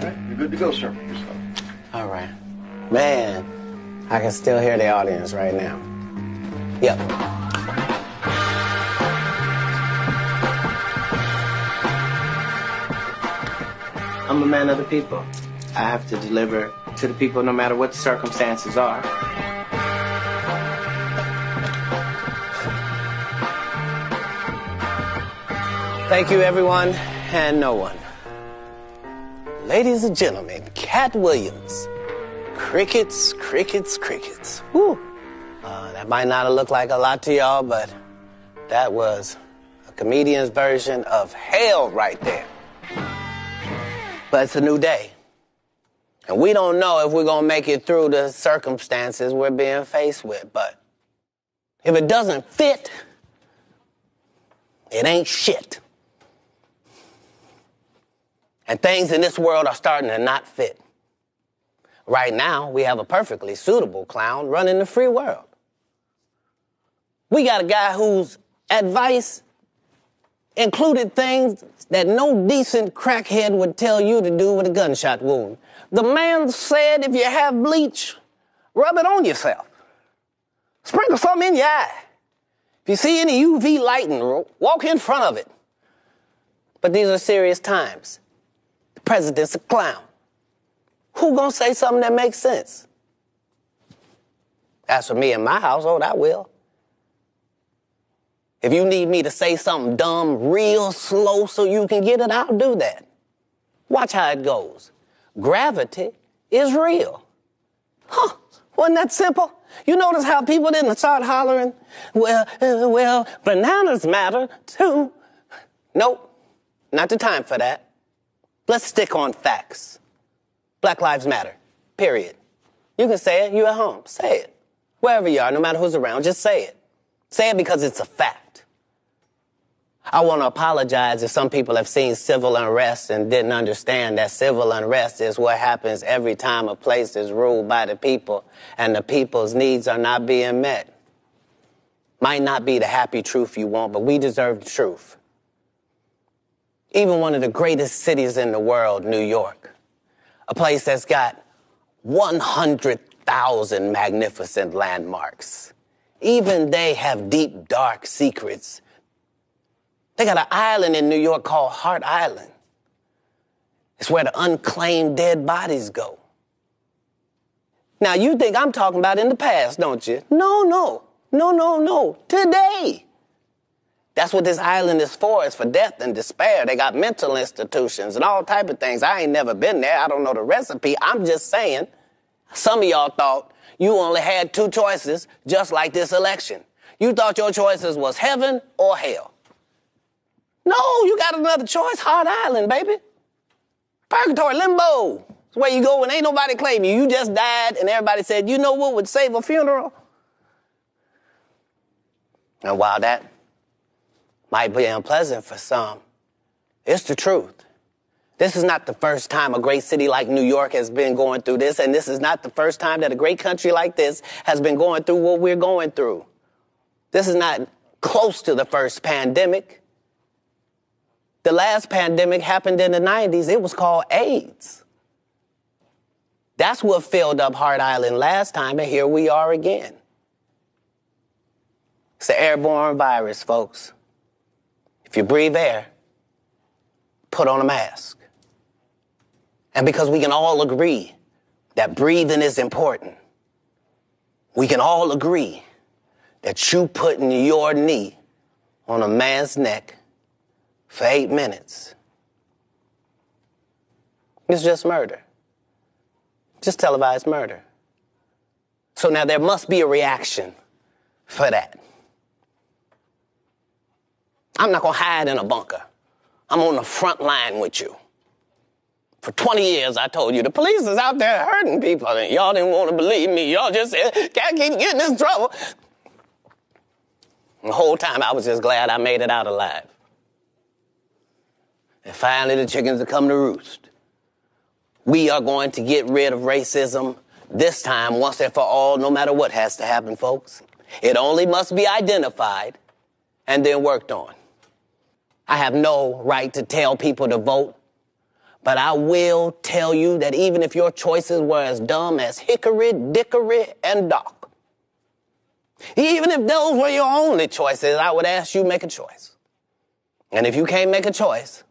right, you're good to go, sir. All right. Man, I can still hear the audience right now. Yep. I'm a man of the people. I have to deliver to the people no matter what the circumstances are. Thank you, everyone and no one. Ladies and gentlemen, Katt Williams. Crickets, crickets, crickets. Woo. That might not have looked like a lot to y'all, but that was a comedian's version of hell right there. But it's a new day. And we don't know if we're going to make it through the circumstances we're being faced with. But if it doesn't fit, it ain't shit. And things in this world are starting to not fit. Right now, we have a perfectly suitable clown running the free world. We got a guy whose advice included things that no decent crackhead would tell you to do with a gunshot wound. The man said if you have bleach, rub it on yourself. Sprinkle something in your eye. If you see any UV lighting, walk in front of it. But these are serious times. The president's a clown. Who gonna say something that makes sense? As for me and my household, I will. If you need me to say something dumb real slow so you can get it, I'll do that. Watch how it goes. Gravity is real. Huh, wasn't that simple? You notice how people didn't start hollering, well, bananas matter too. Nope, not the time for that. Let's stick on facts. Black Lives Matter, period. You can say it, you at home, say it. Wherever you are, no matter who's around, just say it. Say it because it's a fact. I want to apologize if some people have seen civil unrest and didn't understand that civil unrest is what happens every time a place is ruled by the people and the people's needs are not being met. Might not be the happy truth you want, but we deserve the truth. Even one of the greatest cities in the world, New York, a place that's got 100,000 magnificent landmarks. Even they have deep, dark secrets. They got an island in New York called Hart Island. It's where the unclaimed dead bodies go. Now, you think I'm talking about in the past, don't you? No. Today. That's what this island is for. It's for death and despair. They got mental institutions and all type of things. I ain't never been there. I don't know the recipe. I'm just saying, some of y'all thought you only had two choices, just like this election. You thought your choices was heaven or hell. No, you got another choice. Hart Island, baby. Purgatory, limbo. It's where you go when ain't nobody claim you. You just died and everybody said, you know what would save a funeral? And while that might be unpleasant for some, it's the truth. This is not the first time a great city like New York has been going through this, and this is not the first time that a great country like this has been going through what we're going through. This is not close to the first pandemic. The last pandemic happened in the 90s. It was called AIDS. That's what filled up Hart Island last time, and here we are again. It's an airborne virus, folks. If you breathe air, put on a mask. And because we can all agree that breathing is important, we can all agree that you putting your knee on a man's neck for 8 minutes, it's just murder. Just televised murder. So now there must be a reaction for that. I'm not going to hide in a bunker. I'm on the front line with you. For 20 years, I told you, the police is out there hurting people, and y'all didn't want to believe me. Y'all just said, can't keep getting in trouble. And the whole time, I was just glad I made it out alive. And finally, the chickens have come to roost. We are going to get rid of racism this time, once and for all, no matter what has to happen, folks. It only must be identified and then worked on. I have no right to tell people to vote, But I will tell you that even if your choices were as dumb as hickory, dickory, and dock, even if those were your only choices, I would ask you make a choice. And if you can't make a choice,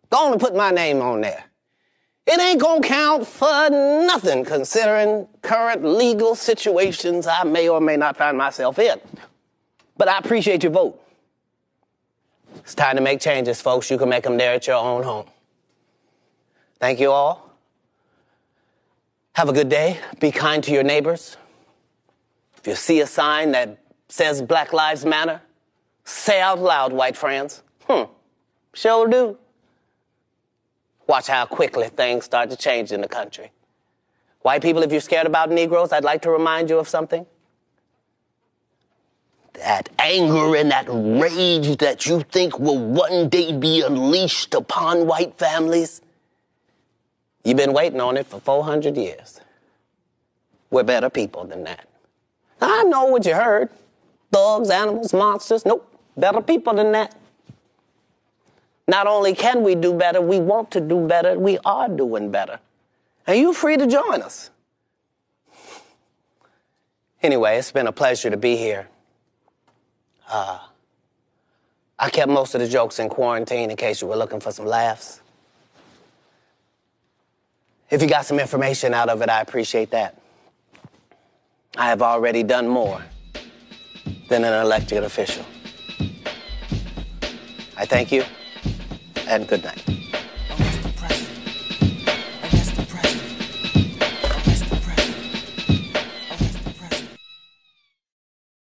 go on and put my name on there. It ain't gonna count for nothing considering current legal situations I may or may not find myself in. But I appreciate your vote. It's time to make changes, folks. You can make them there at your own home. Thank you all. Have a good day. Be kind to your neighbors. If you see a sign that says Black Lives Matter, say out loud, white friends. Sure do. Watch how quickly things start to change in the country. White people, if you're scared about Negroes, I'd like to remind you of something. That anger and that rage that you think will one day be unleashed upon white families, you've been waiting on it for 400 years. We're better people than that. I know what you heard. Thugs, animals, monsters. Nope, better people than that. Not only can we do better, we want to do better. We are doing better. And you're free to join us. Anyway, it's been a pleasure to be here. I kept most of the jokes in quarantine in case you were looking for some laughs. If you got some information out of it, I appreciate that. I have already done more than an elected official. I thank you, and good night.